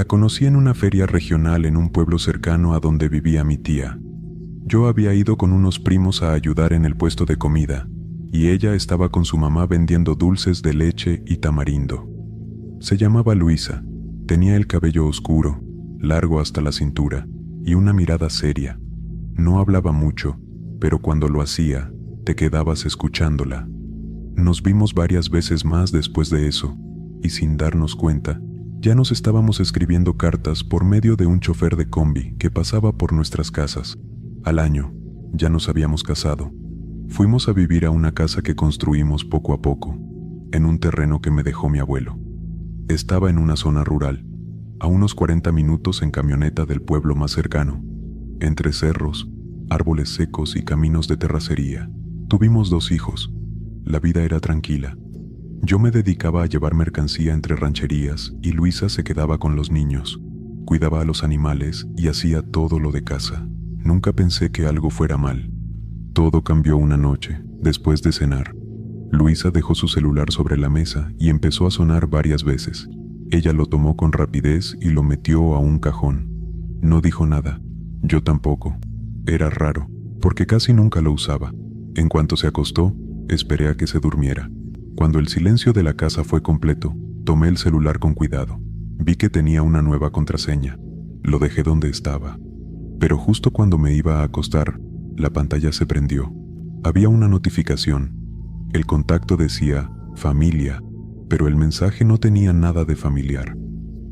La conocí en una feria regional en un pueblo cercano a donde vivía mi tía. Yo había ido con unos primos a ayudar en el puesto de comida, y ella estaba con su mamá vendiendo dulces de leche y tamarindo. Se llamaba Luisa, tenía el cabello oscuro, largo hasta la cintura, y una mirada seria. No hablaba mucho, pero cuando lo hacía, te quedabas escuchándola. Nos vimos varias veces más después de eso, y sin darnos cuenta, ya nos estábamos escribiendo cartas por medio de un chofer de combi que pasaba por nuestras casas. Al año, ya nos habíamos casado. Fuimos a vivir a una casa que construimos poco a poco, en un terreno que me dejó mi abuelo. Estaba en una zona rural, a unos 40 minutos en camioneta del pueblo más cercano, entre cerros, árboles secos y caminos de terracería. Tuvimos 2 hijos. La vida era tranquila. Yo me dedicaba a llevar mercancía entre rancherías y Luisa se quedaba con los niños, cuidaba a los animales y hacía todo lo de casa. Nunca pensé que algo fuera mal. Todo cambió una noche, después de cenar. Luisa dejó su celular sobre la mesa y empezó a sonar varias veces. Ella lo tomó con rapidez y lo metió a un cajón. No dijo nada, yo tampoco. Era raro, porque casi nunca lo usaba. En cuanto se acostó, esperé a que se durmiera. Cuando el silencio de la casa fue completo, tomé el celular con cuidado. Vi que tenía una nueva contraseña. Lo dejé donde estaba. Pero justo cuando me iba a acostar, la pantalla se prendió. Había una notificación. El contacto decía familia, pero el mensaje no tenía nada de familiar.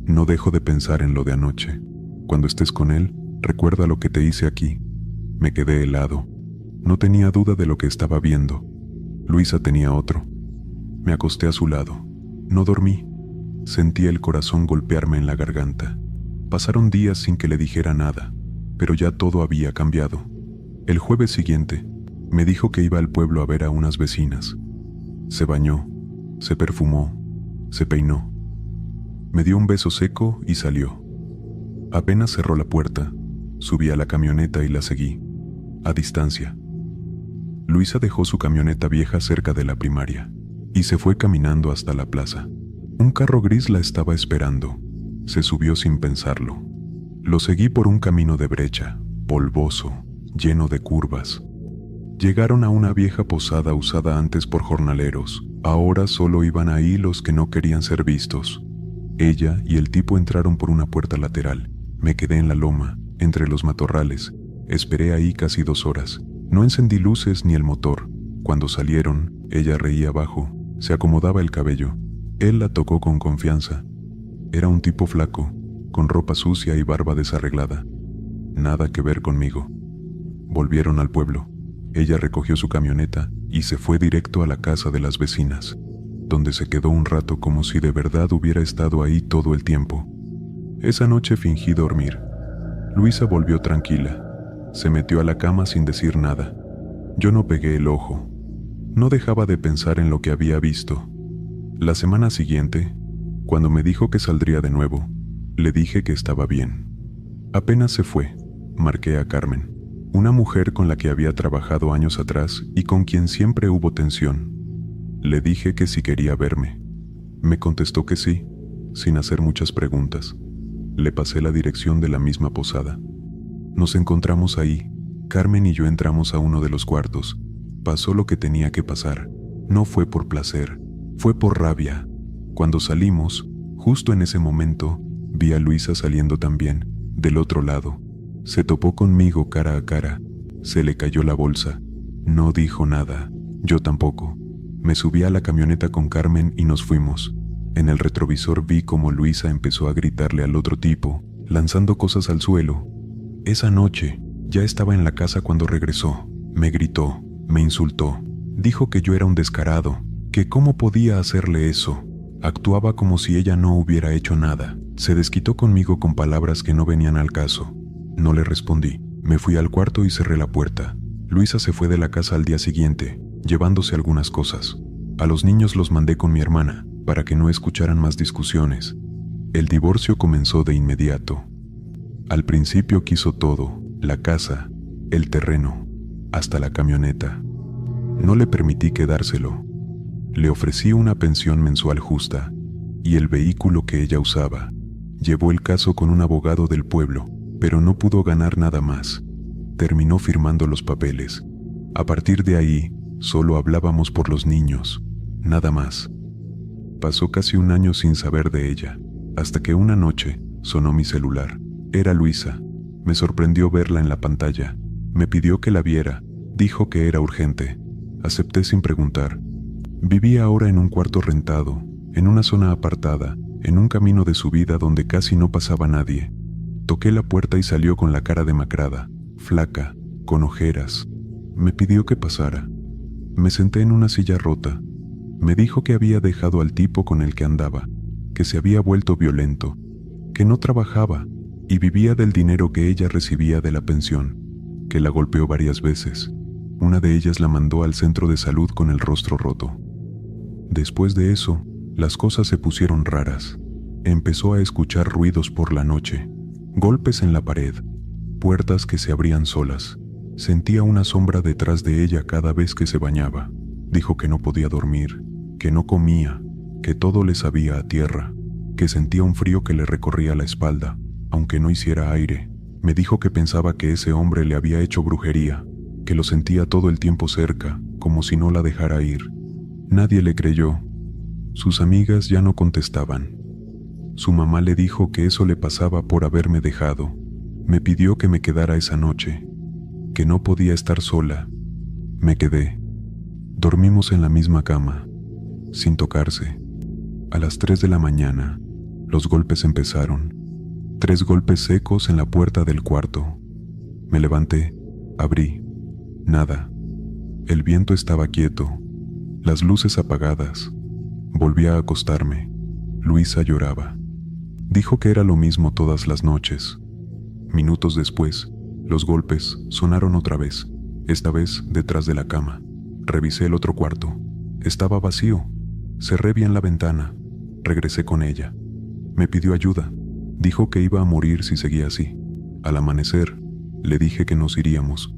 No dejo de pensar en lo de anoche. Cuando estés con él, recuerda lo que te hice aquí. Me quedé helado. No tenía duda de lo que estaba viendo. Luisa tenía otro. Me acosté a su lado. No dormí. Sentí el corazón golpearme en la garganta. Pasaron días sin que le dijera nada, pero ya todo había cambiado. El jueves siguiente, me dijo que iba al pueblo a ver a unas vecinas. Se bañó, se perfumó, se peinó. Me dio un beso seco y salió. Apenas cerró la puerta, subí a la camioneta y la seguí, a distancia. Luisa dejó su camioneta vieja cerca de la primaria y se fue caminando hasta la plaza. Un carro gris la estaba esperando. Se subió sin pensarlo. Lo seguí por un camino de brecha, polvoso, lleno de curvas. Llegaron a una vieja posada usada antes por jornaleros. Ahora solo iban ahí los que no querían ser vistos. Ella y el tipo entraron por una puerta lateral. Me quedé en la loma, entre los matorrales. Esperé ahí casi 2 horas. No encendí luces ni el motor. Cuando salieron, ella reía bajo, se acomodaba el cabello. Él la tocó con confianza. Era un tipo flaco, con ropa sucia y barba desarreglada. Nada que ver conmigo. Volvieron al pueblo. Ella recogió su camioneta y se fue directo a la casa de las vecinas, donde se quedó un rato como si de verdad hubiera estado ahí todo el tiempo. Esa noche fingí dormir. Luisa volvió tranquila. Se metió a la cama sin decir nada. Yo no pegué el ojo. No dejaba de pensar en lo que había visto. La semana siguiente, cuando me dijo que saldría de nuevo, le dije que estaba bien. Apenas se fue, marqué a Carmen, una mujer con la que había trabajado años atrás y con quien siempre hubo tensión. Le dije que si quería verme. Me contestó que sí, sin hacer muchas preguntas. Le pasé la dirección de la misma posada. Nos encontramos ahí. Carmen y yo entramos a uno de los cuartos. Pasó lo que tenía que pasar. No fue por placer, fue por rabia. Cuando salimos, justo en ese momento, vi a Luisa saliendo también, del otro lado. Se topó conmigo cara a cara. Se le cayó la bolsa. No dijo nada. Yo tampoco. Me subí a la camioneta con Carmen y nos fuimos. En el retrovisor vi cómo Luisa empezó a gritarle al otro tipo, lanzando cosas al suelo. Esa noche, ya estaba en la casa cuando regresó. Me gritó, me insultó. Dijo que yo era un descarado, que cómo podía hacerle eso. Actuaba como si ella no hubiera hecho nada. Se desquitó conmigo con palabras que no venían al caso. No le respondí. Me fui al cuarto y cerré la puerta. Luisa se fue de la casa al día siguiente, llevándose algunas cosas. A los niños los mandé con mi hermana, para que no escucharan más discusiones. El divorcio comenzó de inmediato. Al principio quiso todo, la casa, el terreno, hasta la camioneta. No le permití quedárselo. Le ofrecí una pensión mensual justa y el vehículo que ella usaba. Llevó el caso con un abogado del pueblo, pero no pudo ganar nada más. Terminó firmando los papeles. A partir de ahí, solo hablábamos por los niños, nada más. Pasó casi un año sin saber de ella, hasta que una noche sonó mi celular. Era Luisa. Me sorprendió verla en la pantalla. Me pidió que la viera. Dijo que era urgente. Acepté sin preguntar. Vivía ahora en un cuarto rentado, en una zona apartada, en un camino de subida donde casi no pasaba nadie. Toqué la puerta y salió con la cara demacrada, flaca, con ojeras. Me pidió que pasara. Me senté en una silla rota. Me dijo que había dejado al tipo con el que andaba, que se había vuelto violento, que no trabajaba y vivía del dinero que ella recibía de la pensión, que la golpeó varias veces. Una de ellas la mandó al centro de salud con el rostro roto. Después de eso, las cosas se pusieron raras. Empezó a escuchar ruidos por la noche, golpes en la pared, puertas que se abrían solas. Sentía una sombra detrás de ella cada vez que se bañaba. Dijo que no podía dormir, que no comía, que todo le sabía a tierra, que sentía un frío que le recorría la espalda, aunque no hiciera aire. Me dijo que pensaba que ese hombre le había hecho brujería, que lo sentía todo el tiempo cerca, como si no la dejara ir. Nadie le creyó. Sus amigas ya no contestaban. Su mamá le dijo que eso le pasaba por haberme dejado. Me pidió que me quedara esa noche, que no podía estar sola. Me quedé. Dormimos en la misma cama, sin tocarse. A las 3 de la mañana, los golpes empezaron. 3 golpes secos en la puerta del cuarto. Me levanté, abrí. Nada. El viento estaba quieto, las luces apagadas. Volví a acostarme. Luisa lloraba. Dijo que era lo mismo todas las noches. Minutos después, los golpes sonaron otra vez, esta vez detrás de la cama. Revisé el otro cuarto. Estaba vacío. Cerré bien la ventana. Regresé con ella. Me pidió ayuda. Dijo que iba a morir si seguía así. Al amanecer, le dije que nos iríamos.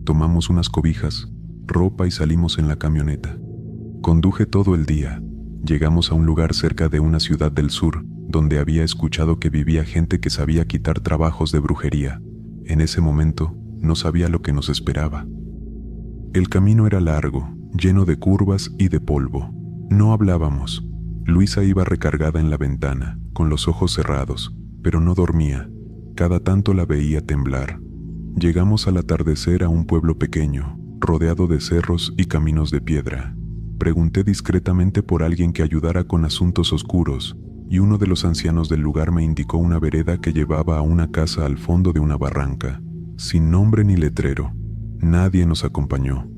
Tomamos unas cobijas, ropa y salimos en la camioneta. Conduje todo el día. Llegamos a un lugar cerca de una ciudad del sur, donde había escuchado que vivía gente que sabía quitar trabajos de brujería. En ese momento, no sabía lo que nos esperaba. El camino era largo, lleno de curvas y de polvo. No hablábamos. Luisa iba recargada en la ventana, con los ojos cerrados, pero no dormía. Cada tanto la veía temblar. Llegamos al atardecer a un pueblo pequeño, rodeado de cerros y caminos de piedra. Pregunté discretamente por alguien que ayudara con asuntos oscuros, y uno de los ancianos del lugar me indicó una vereda que llevaba a una casa al fondo de una barranca, sin nombre ni letrero. Nadie nos acompañó.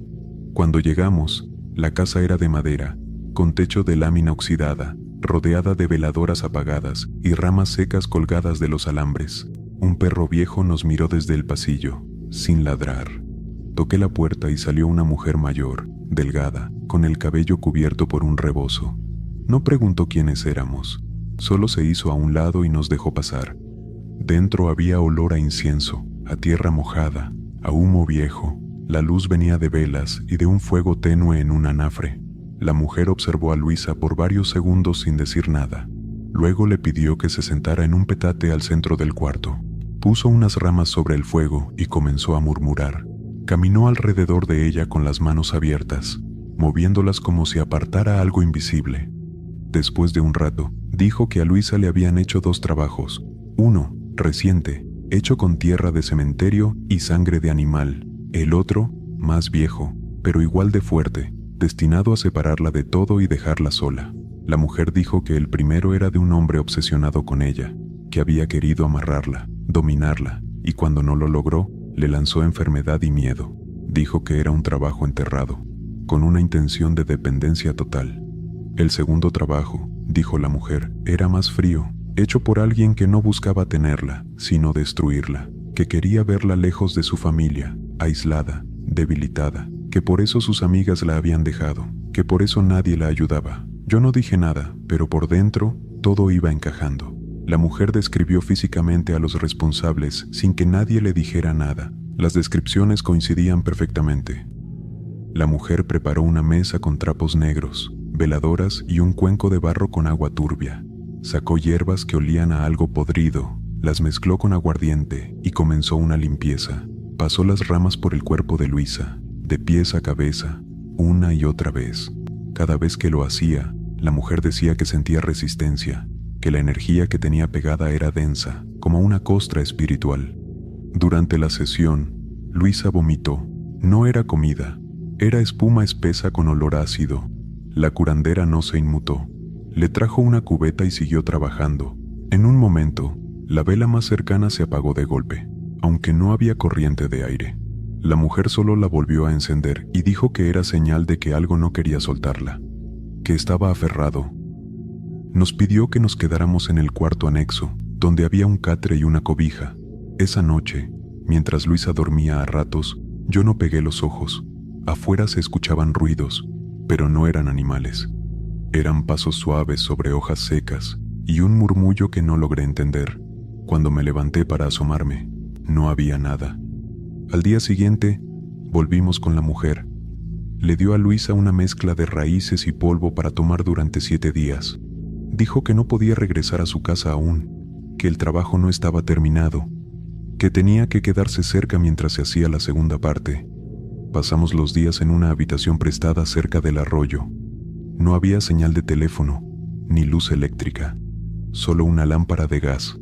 Cuando llegamos, la casa era de madera, con techo de lámina oxidada, rodeada de veladoras apagadas y ramas secas colgadas de los alambres. Un perro viejo nos miró desde el pasillo, sin ladrar. Toqué la puerta y salió una mujer mayor, delgada, con el cabello cubierto por un rebozo. No preguntó quiénes éramos, solo se hizo a un lado y nos dejó pasar. Dentro había olor a incienso, a tierra mojada, a humo viejo. La luz venía de velas y de un fuego tenue en un anafre. La mujer observó a Luisa por varios segundos sin decir nada. Luego le pidió que se sentara en un petate al centro del cuarto. Puso unas ramas sobre el fuego y comenzó a murmurar. Caminó alrededor de ella con las manos abiertas, moviéndolas como si apartara algo invisible. Después de un rato, dijo que a Luisa le habían hecho 2 trabajos. Uno, reciente, hecho con tierra de cementerio y sangre de animal. El otro, más viejo, pero igual de fuerte, destinado a separarla de todo y dejarla sola. La mujer dijo que el primero era de un hombre obsesionado con ella, que había querido amarrarla, dominarla, y cuando no lo logró, le lanzó enfermedad y miedo. Dijo que era un trabajo enterrado, con una intención de dependencia total. El segundo trabajo, dijo la mujer, era más frío, hecho por alguien que no buscaba tenerla, sino destruirla, que quería verla lejos de su familia, aislada, debilitada, que por eso sus amigas la habían dejado, que por eso nadie la ayudaba. Yo no dije nada, pero por dentro todo iba encajando. La mujer describió físicamente a los responsables sin que nadie le dijera nada. Las descripciones coincidían perfectamente. La mujer preparó una mesa con trapos negros, veladoras y un cuenco de barro con agua turbia. Sacó hierbas que olían a algo podrido, las mezcló con aguardiente y comenzó una limpieza. Pasó las ramas por el cuerpo de Luisa, de pies a cabeza, una y otra vez. Cada vez que lo hacía, la mujer decía que sentía resistencia, que la energía que tenía pegada era densa, como una costra espiritual. Durante la sesión, Luisa vomitó. No era comida, era espuma espesa con olor ácido. La curandera no se inmutó. Le trajo una cubeta y siguió trabajando. En un momento, la vela más cercana se apagó de golpe, aunque no había corriente de aire. La mujer solo la volvió a encender y dijo que era señal de que algo no quería soltarla, que estaba aferrado. Nos pidió que nos quedáramos en el cuarto anexo, donde había un catre y una cobija. Esa noche, mientras Luisa dormía a ratos, yo no pegué los ojos. Afuera se escuchaban ruidos, pero no eran animales. Eran pasos suaves sobre hojas secas y un murmullo que no logré entender. Cuando me levanté para asomarme, no había nada. Al día siguiente, volvimos con la mujer. Le dio a Luisa una mezcla de raíces y polvo para tomar durante 7 días. Dijo que no podía regresar a su casa aún, que el trabajo no estaba terminado, que tenía que quedarse cerca mientras se hacía la segunda parte. Pasamos los días en una habitación prestada cerca del arroyo. No había señal de teléfono, ni luz eléctrica, solo una lámpara de gas.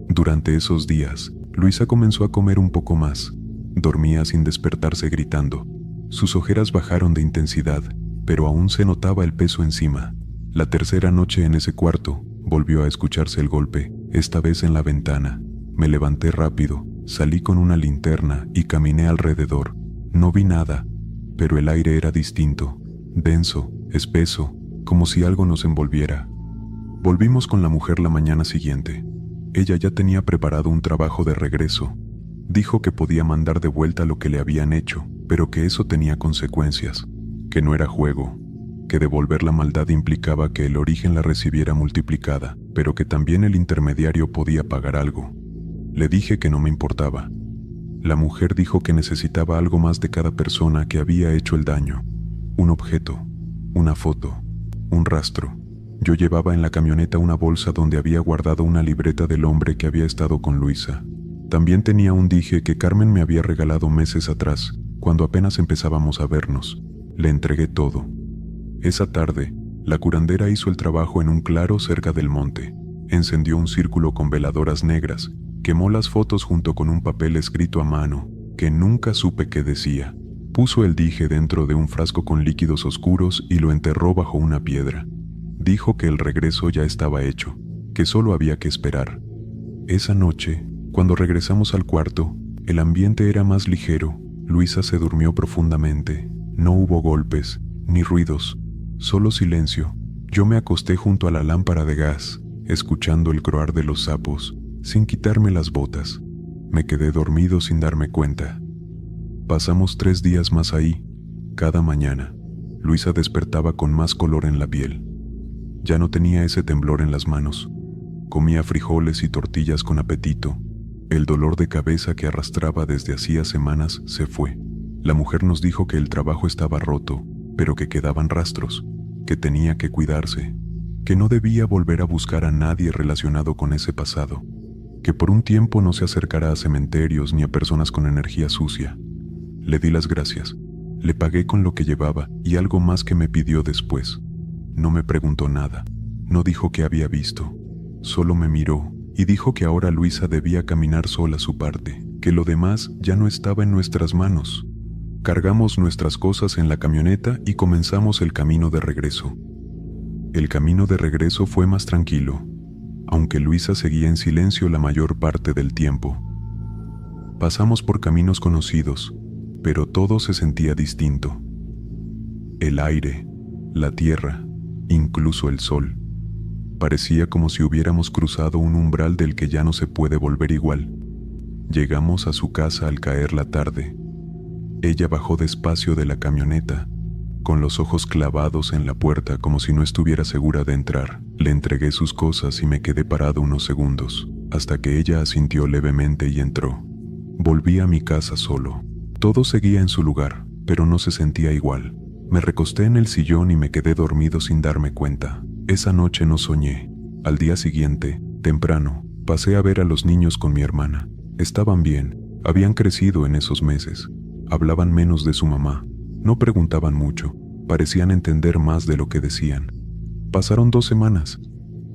Durante esos días, Luisa comenzó a comer un poco más. Dormía sin despertarse gritando. Sus ojeras bajaron de intensidad, pero aún se notaba el peso encima. La tercera noche en ese cuarto, volvió a escucharse el golpe, esta vez en la ventana. Me levanté rápido, salí con una linterna y caminé alrededor. No vi nada, pero el aire era distinto, denso, espeso, como si algo nos envolviera. Volvimos con la mujer la mañana siguiente. Ella ya tenía preparado un trabajo de regreso. Dijo que podía mandar de vuelta lo que le habían hecho, pero que eso tenía consecuencias, que no era juego, que devolver la maldad implicaba que el origen la recibiera multiplicada, pero que también el intermediario podía pagar algo. Le dije que no me importaba. La mujer dijo que necesitaba algo más de cada persona que había hecho el daño. Un objeto, una foto, un rastro. Yo llevaba en la camioneta una bolsa donde había guardado una libreta del hombre que había estado con Luisa. También tenía un dije que Carmen me había regalado meses atrás, cuando apenas empezábamos a vernos. Le entregué todo. Esa tarde, la curandera hizo el trabajo en un claro cerca del monte. Encendió un círculo con veladoras negras, quemó las fotos junto con un papel escrito a mano, que nunca supe qué decía. Puso el dije dentro de un frasco con líquidos oscuros y lo enterró bajo una piedra. Dijo que el regreso ya estaba hecho, que solo había que esperar. Esa noche, cuando regresamos al cuarto, el ambiente era más ligero. Luisa se durmió profundamente. No hubo golpes, ni ruidos, solo silencio. Yo me acosté junto a la lámpara de gas, escuchando el croar de los sapos, sin quitarme las botas. Me quedé dormido sin darme cuenta. Pasamos 3 días más ahí. Cada mañana, Luisa despertaba con más color en la piel. Ya no tenía ese temblor en las manos. Comía frijoles y tortillas con apetito. El dolor de cabeza que arrastraba desde hacía semanas se fue. La mujer nos dijo que el trabajo estaba roto, pero que quedaban rastros, que tenía que cuidarse, que no debía volver a buscar a nadie relacionado con ese pasado, que por un tiempo no se acercara a cementerios ni a personas con energía sucia. Le di las gracias, le pagué con lo que llevaba y algo más que me pidió después. No me preguntó nada, no dijo qué había visto, solo me miró y dijo que ahora Luisa debía caminar sola su parte, que lo demás ya no estaba en nuestras manos. Cargamos nuestras cosas en la camioneta y comenzamos el camino de regreso. El camino de regreso fue más tranquilo, aunque Luisa seguía en silencio la mayor parte del tiempo. Pasamos por caminos conocidos, pero todo se sentía distinto. El aire, la tierra, incluso el sol. Parecía como si hubiéramos cruzado un umbral del que ya no se puede volver igual. Llegamos a su casa al caer la tarde. Ella bajó despacio de la camioneta, con los ojos clavados en la puerta como si no estuviera segura de entrar. Le entregué sus cosas y me quedé parado unos segundos, hasta que ella asintió levemente y entró. Volví a mi casa solo. Todo seguía en su lugar, pero no se sentía igual. Me recosté en el sillón y me quedé dormido sin darme cuenta. Esa noche no soñé, Al día siguiente, temprano, pasé a ver a los niños con mi hermana. Estaban bien, habían crecido en esos meses. Hablaban menos de su mamá, no preguntaban mucho, parecían entender más de lo que decían. Pasaron 2 semanas.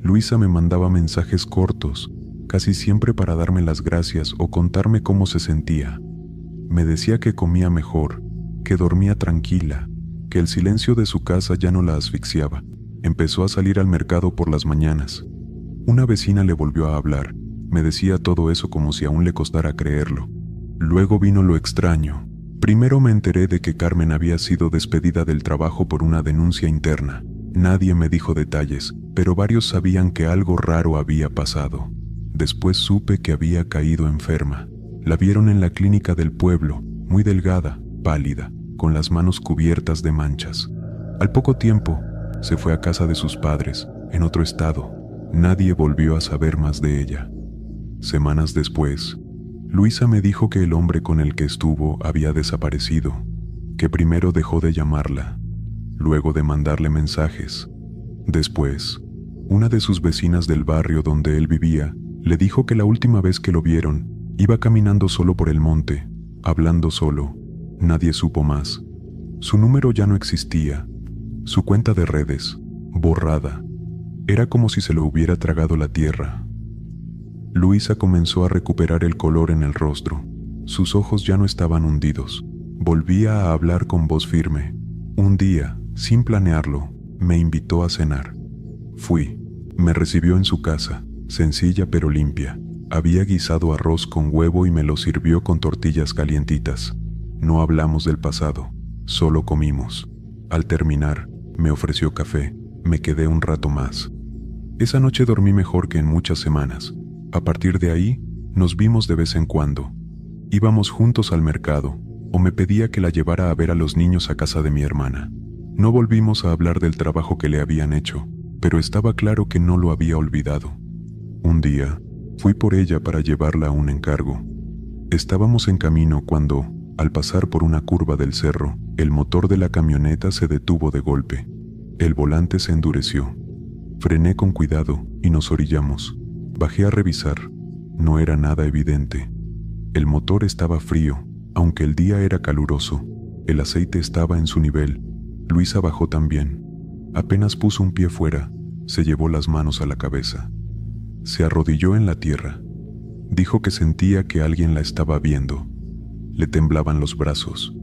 Luisa me mandaba mensajes cortos, casi siempre para darme las gracias o contarme cómo se sentía. Me decía que comía mejor, que dormía tranquila, que el silencio de su casa ya no la asfixiaba. Empezó a salir al mercado por las mañanas. Una vecina le volvió a hablar. Me decía todo eso como si aún le costara creerlo. Luego vino lo extraño. Primero me enteré de que Carmen había sido despedida del trabajo por una denuncia interna. Nadie me dijo detalles, pero varios sabían que algo raro había pasado. Después supe que había caído enferma. La vieron en la clínica del pueblo, muy delgada, pálida, con las manos cubiertas de manchas. Al poco tiempo, se fue a casa de sus padres, en otro estado. Nadie volvió a saber más de ella. Semanas después, Luisa me dijo que el hombre con el que estuvo había desaparecido, que primero dejó de llamarla, luego de mandarle mensajes. Después, una de sus vecinas del barrio donde él vivía le dijo que la última vez que lo vieron, iba caminando solo por el monte, hablando solo. Nadie supo más. Su número ya no existía. Su cuenta de redes, borrada. Era como si se lo hubiera tragado la tierra. Luisa comenzó a recuperar el color en el rostro. Sus ojos ya no estaban hundidos. Volvía a hablar con voz firme. Un día, sin planearlo, me invitó a cenar. Fui. Me recibió en su casa, sencilla pero limpia. Había guisado arroz con huevo y me lo sirvió con tortillas calientitas. No hablamos del pasado, solo comimos. Al terminar, me ofreció café. Me quedé un rato más. Esa noche dormí mejor que en muchas semanas. A partir de ahí, nos vimos de vez en cuando. Íbamos juntos al mercado, o me pedía que la llevara a ver a los niños a casa de mi hermana. No volvimos a hablar del trabajo que le habían hecho, pero estaba claro que no lo había olvidado. Un día, fui por ella para llevarla a un encargo. Estábamos en camino cuando, al pasar por una curva del cerro, el motor de la camioneta se detuvo de golpe. El volante se endureció. Frené con cuidado y nos orillamos. Bajé a revisar. No era nada evidente. El motor estaba frío, aunque el día era caluroso. El aceite estaba en su nivel. Luisa bajó también. Apenas puso un pie fuera, se llevó las manos a la cabeza. Se arrodilló en la tierra. Dijo que sentía que alguien la estaba viendo. Le temblaban los brazos.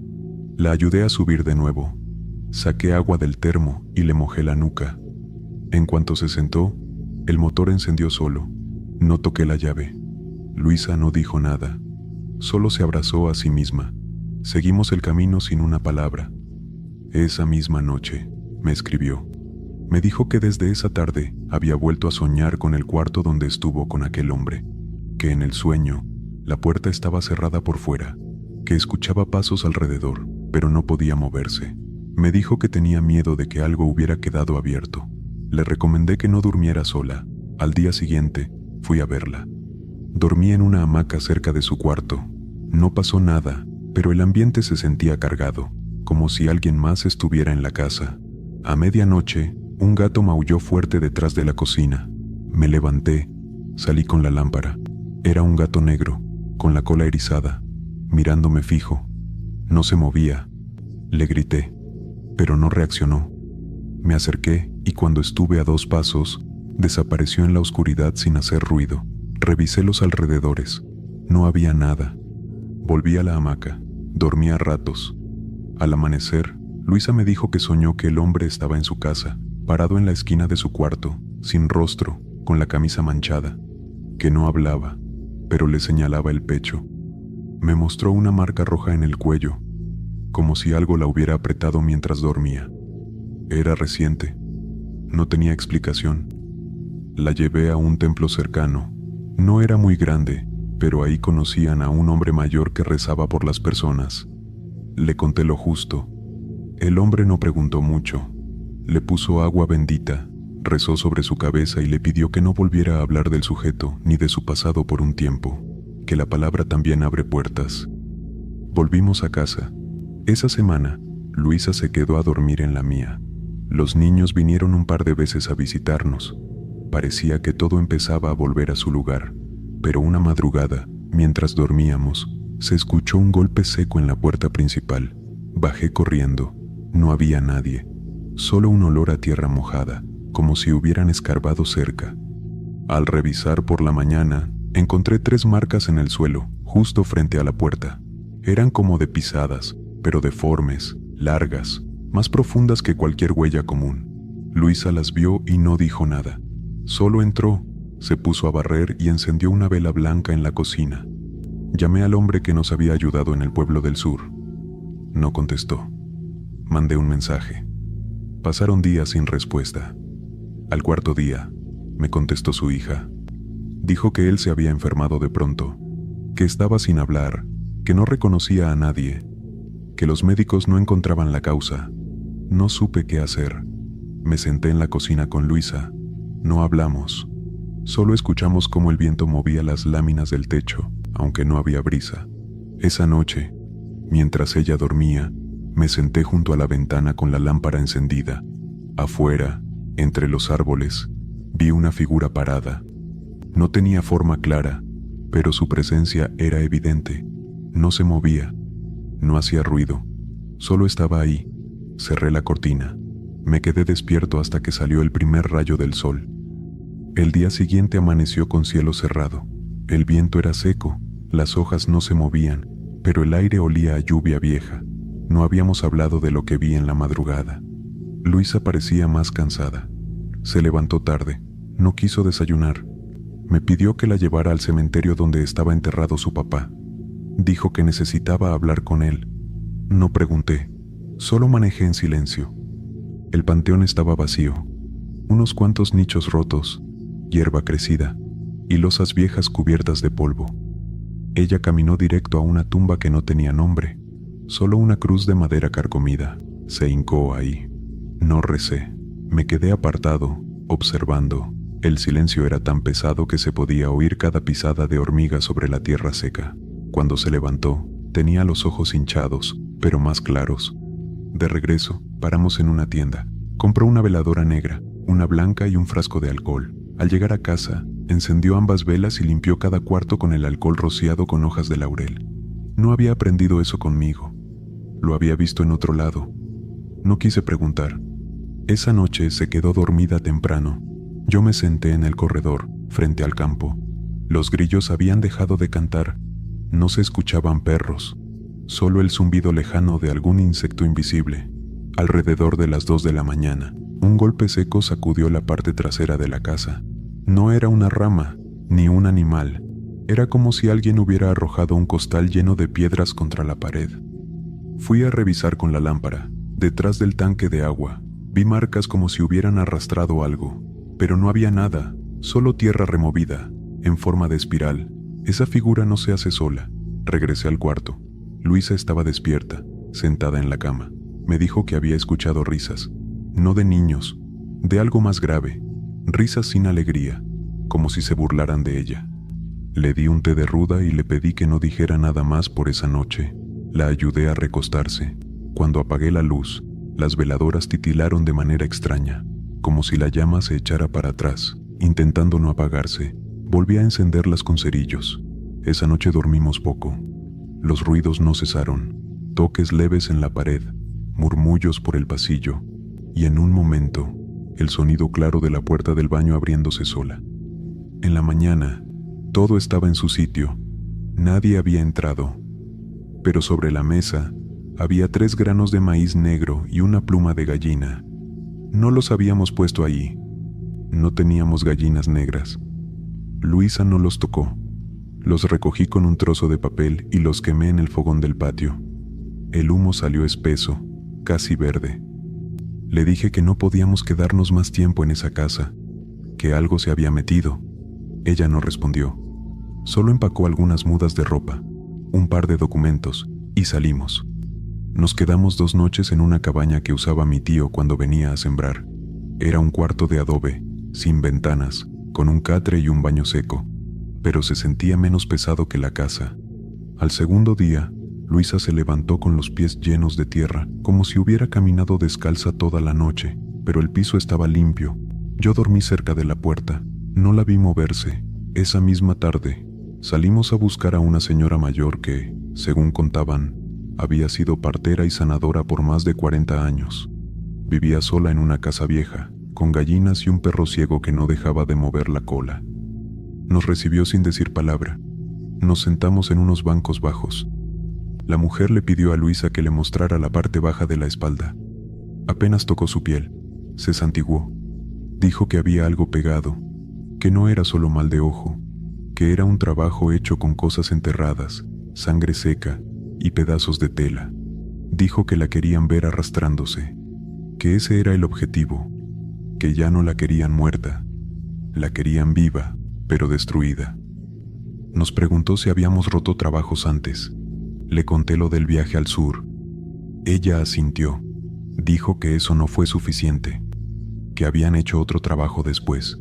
La ayudé a subir de nuevo. Saqué agua del termo y le mojé la nuca. En cuanto se sentó, el motor encendió solo. No toqué la llave. Luisa no dijo nada. Solo se abrazó a sí misma. Seguimos el camino sin una palabra. Esa misma noche, me escribió. Me dijo que desde esa tarde había vuelto a soñar con el cuarto donde estuvo con aquel hombre, que en el sueño la puerta estaba cerrada por fuera, que escuchaba pasos alrededor, pero no podía moverse. Me dijo que tenía miedo de que algo hubiera quedado abierto. Le recomendé que no durmiera sola. Al día siguiente, fui a verla. Dormí en una hamaca cerca de su cuarto. No pasó nada, pero el ambiente se sentía cargado, como si alguien más estuviera en la casa. A medianoche, un gato maulló fuerte detrás de la cocina. Me levanté, salí con la lámpara. Era un gato negro, con la cola erizada, mirándome fijo. No se movía. Le grité, pero no reaccionó. Me acerqué y cuando estuve a 2 pasos, desapareció en la oscuridad sin hacer ruido. Revisé los alrededores. No había nada. Volví a la hamaca. Dormí a ratos. Al amanecer, Luisa me dijo que soñó que el hombre estaba en su casa, parado en la esquina de su cuarto, sin rostro, con la camisa manchada, que no hablaba, pero le señalaba el pecho. Me mostró una marca roja en el cuello, como si algo la hubiera apretado mientras dormía. Era reciente. No tenía explicación. La llevé a un templo cercano. No era muy grande, pero ahí conocían a un hombre mayor que rezaba por las personas. Le conté lo justo. El hombre no preguntó mucho. Le puso agua bendita, rezó sobre su cabeza y le pidió que no volviera a hablar del sujeto ni de su pasado por un tiempo, que la palabra también abre puertas. Volvimos a casa. Esa semana, Luisa se quedó a dormir en la mía. Los niños vinieron un par de veces a visitarnos. Parecía que todo empezaba a volver a su lugar, pero una madrugada, mientras dormíamos, se escuchó un golpe seco en la puerta principal. Bajé corriendo. No había nadie, solo un olor a tierra mojada, como si hubieran escarbado cerca. Al revisar por la mañana, encontré 3 marcas en el suelo, justo frente a la puerta. Eran como de pisadas, pero deformes, largas, más profundas que cualquier huella común. Luisa las vio y no dijo nada. Solo entró, se puso a barrer y encendió una vela blanca en la cocina. Llamé al hombre que nos había ayudado en el pueblo del sur. No contestó. Mandé un mensaje. Pasaron días sin respuesta. Al 4.º día, me contestó su hija. Dijo que él se había enfermado de pronto, que estaba sin hablar, que no reconocía a nadie, que los médicos no encontraban la causa. No supe qué hacer. Me senté en la cocina con Luisa. No hablamos. Solo escuchamos cómo el viento movía las láminas del techo, aunque no había brisa. Esa noche, mientras ella dormía, me senté junto a la ventana con la lámpara encendida. Afuera, entre los árboles, vi una figura parada. No tenía forma clara, pero su presencia era evidente. No se movía, no hacía ruido, solo estaba ahí. Cerré la cortina. Me quedé despierto hasta que salió el primer rayo del sol. El día siguiente amaneció con cielo cerrado. El viento era seco, las hojas no se movían, pero el aire olía a lluvia vieja. No habíamos hablado de lo que vi en la madrugada. Luisa parecía más cansada. Se levantó tarde, no quiso desayunar. Me pidió que la llevara al cementerio donde estaba enterrado su papá. Dijo que necesitaba hablar con él. No pregunté, solo manejé en silencio. El panteón estaba vacío. Unos cuantos nichos rotos, hierba crecida y losas viejas cubiertas de polvo. Ella caminó directo a una tumba que no tenía nombre, solo una cruz de madera carcomida. Se hincó ahí. No recé. Me quedé apartado, observando. El silencio era tan pesado que se podía oír cada pisada de hormiga sobre la tierra seca. Cuando se levantó, tenía los ojos hinchados, pero más claros. De regreso, paramos en una tienda. Compró una veladora negra, una blanca y un frasco de alcohol. Al llegar a casa, encendió ambas velas y limpió cada cuarto con el alcohol rociado con hojas de laurel. No había aprendido eso conmigo. Lo había visto en otro lado. No quise preguntar. Esa noche se quedó dormida temprano. Yo me senté en el corredor, frente al campo. Los grillos habían dejado de cantar. No se escuchaban perros, solo el zumbido lejano de algún insecto invisible. Alrededor de las 2 de la mañana, un golpe seco sacudió la parte trasera de la casa. No era una rama, ni un animal. Era como si alguien hubiera arrojado un costal lleno de piedras contra la pared. Fui a revisar con la lámpara. Detrás del tanque de agua, vi marcas como si hubieran arrastrado algo, pero no había nada, solo tierra removida, en forma de espiral. Esa figura no se hace sola. Regresé al cuarto. Luisa estaba despierta, sentada en la cama. Me dijo que había escuchado risas, no de niños, de algo más grave, risas sin alegría, como si se burlaran de ella. Le di un té de ruda y le pedí que no dijera nada más por esa noche. La ayudé a recostarse. Cuando apagué la luz, las veladoras titilaron de manera extraña, como si la llama se echara para atrás, intentando no apagarse. Volví a encenderlas con cerillos. Esa noche dormimos poco. Los ruidos no cesaron, toques leves en la pared, murmullos por el pasillo, y en un momento, el sonido claro de la puerta del baño abriéndose sola. En la mañana, todo estaba en su sitio. Nadie había entrado, pero sobre la mesa había 3 granos de maíz negro y una pluma de gallina. No los habíamos puesto allí. No teníamos gallinas negras. Luisa no los tocó. Los recogí con un trozo de papel y los quemé en el fogón del patio. El humo salió espeso, casi verde. Le dije que no podíamos quedarnos más tiempo en esa casa, que algo se había metido. Ella no respondió. Solo empacó algunas mudas de ropa, un par de documentos, y salimos. Nos quedamos 2 noches en una cabaña que usaba mi tío cuando venía a sembrar. Era un cuarto de adobe, sin ventanas, con un catre y un baño seco, pero se sentía menos pesado que la casa. Al segundo día, Luisa se levantó con los pies llenos de tierra, como si hubiera caminado descalza toda la noche, pero el piso estaba limpio. Yo dormí cerca de la puerta, no la vi moverse. Esa misma tarde, salimos a buscar a una señora mayor que, según contaban, había sido partera y sanadora por más de 40 años. Vivía sola en una casa vieja, con gallinas y un perro ciego que no dejaba de mover la cola. Nos recibió sin decir palabra. Nos sentamos en unos bancos bajos. La mujer le pidió a Luisa que le mostrara la parte baja de la espalda. Apenas tocó su piel, se santiguó. Dijo que había algo pegado, que no era solo mal de ojo, que era un trabajo hecho con cosas enterradas, sangre seca y pedazos de tela. Dijo que la querían ver arrastrándose, que ese era el objetivo, que ya no la querían muerta, la querían viva, pero destruida. Nos preguntó si habíamos roto trabajos antes. Le conté lo del viaje al sur. Ella asintió. Dijo que eso no fue suficiente, que habían hecho otro trabajo después,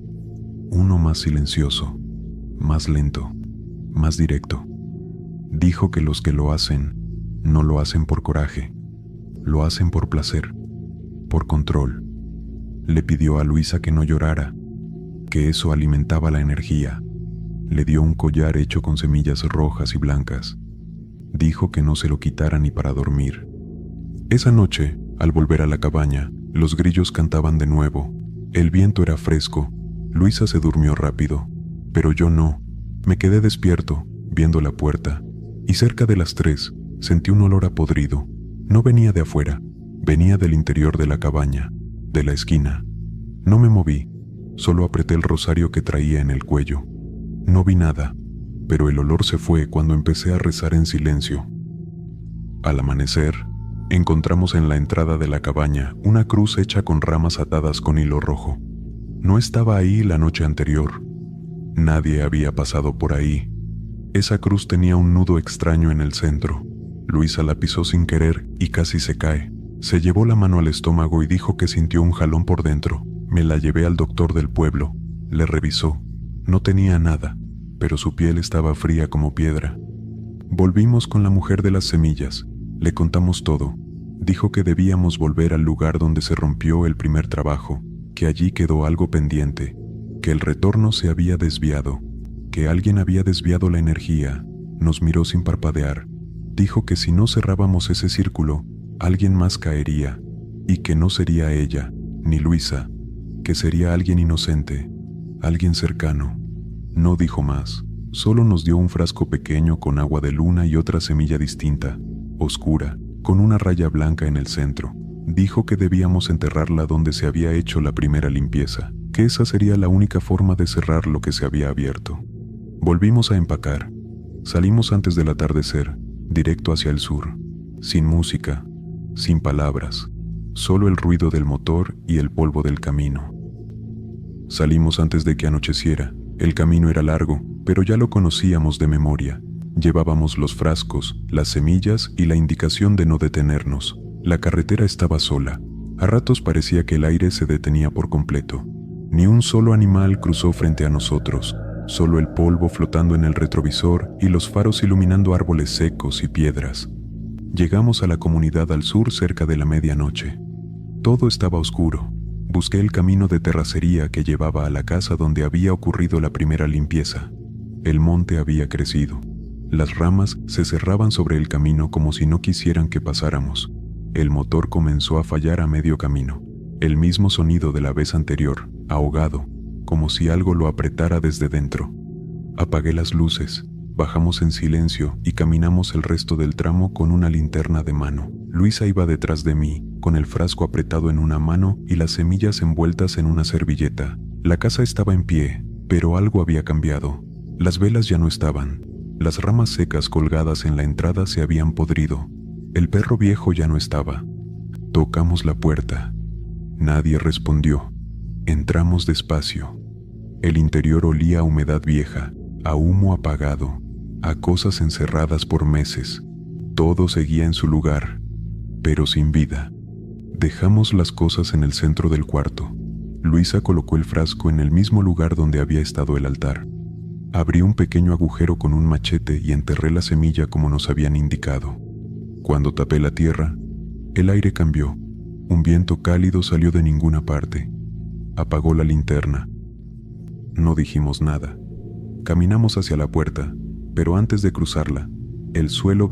uno más silencioso, más lento, más directo. Dijo que los que lo hacen, no lo hacen por coraje, lo hacen por placer, por control. Le pidió a Luisa que no llorara, que eso alimentaba la energía. Le dio un collar hecho con semillas rojas y blancas. Dijo que no se lo quitara ni para dormir. Esa noche, al volver a la cabaña, los grillos cantaban de nuevo. El viento era fresco. Luisa se durmió rápido, pero yo no. Me quedé despierto, viendo la puerta, y cerca de las 3 sentí un olor a podrido. No venía de afuera, venía del interior de la cabaña, de la esquina. No me moví, solo apreté el rosario que traía en el cuello. No vi nada, pero el olor se fue cuando empecé a rezar en silencio. Al amanecer, encontramos en la entrada de la cabaña una cruz hecha con ramas atadas con hilo rojo. No estaba ahí la noche anterior. Nadie había pasado por ahí. Esa cruz tenía un nudo extraño en el centro. Luisa la pisó sin querer y casi se cae. Se llevó la mano al estómago y dijo que sintió un jalón por dentro. Me la llevé al doctor del pueblo. Le revisó. No tenía nada, pero su piel estaba fría como piedra. Volvimos con la mujer de las semillas. Le contamos todo. Dijo que debíamos volver al lugar donde se rompió el primer trabajo, que allí quedó algo pendiente, que el retorno se había desviado, que alguien había desviado la energía. Nos miró sin parpadear. Dijo que si no cerrábamos ese círculo, alguien más caería, y que no sería ella, ni Luisa, que sería alguien inocente, alguien cercano. No dijo más, solo nos dio un frasco pequeño con agua de luna y otra semilla distinta, oscura, con una raya blanca en el centro. Dijo que debíamos enterrarla donde se había hecho la primera limpieza, que esa sería la única forma de cerrar lo que se había abierto. Volvimos a empacar. Salimos antes del atardecer, directo hacia el sur, sin música, sin palabras, solo el ruido del motor y el polvo del camino. Salimos antes de que anocheciera. El camino era largo, pero ya lo conocíamos de memoria. Llevábamos los frascos, las semillas y la indicación de no detenernos. La carretera estaba sola. A ratos parecía que el aire se detenía por completo. Ni un solo animal cruzó frente a nosotros, solo el polvo flotando en el retrovisor y los faros iluminando árboles secos y piedras. Llegamos a la comunidad al sur cerca de la medianoche. Todo estaba oscuro. Busqué el camino de terracería que llevaba a la casa donde había ocurrido la primera limpieza. El monte había crecido. Las ramas se cerraban sobre el camino como si no quisieran que pasáramos. El motor comenzó a fallar a medio camino. El mismo sonido de la vez anterior, ahogado, como si algo lo apretara desde dentro. Apagué las luces, bajamos en silencio y caminamos el resto del tramo con una linterna de mano. Luisa iba detrás de mí, con el frasco apretado en una mano y las semillas envueltas en una servilleta. La casa estaba en pie, pero algo había cambiado. Las velas ya no estaban. Las ramas secas colgadas en la entrada se habían podrido. El perro viejo ya no estaba. Tocamos la puerta. Nadie respondió. Entramos despacio. El interior olía a humedad vieja, a humo apagado, a cosas encerradas por meses. Todo seguía en su lugar, pero sin vida. Dejamos las cosas en el centro del cuarto. Luisa colocó el frasco en el mismo lugar donde había estado el altar. Abrí un pequeño agujero con un machete y enterré la semilla como nos habían indicado. Cuando tapé la tierra, el aire cambió. Un viento cálido salió de ninguna parte. apagó la linterna. No dijimos nada. Caminamos hacia la puerta, pero antes de cruzarla, el suelo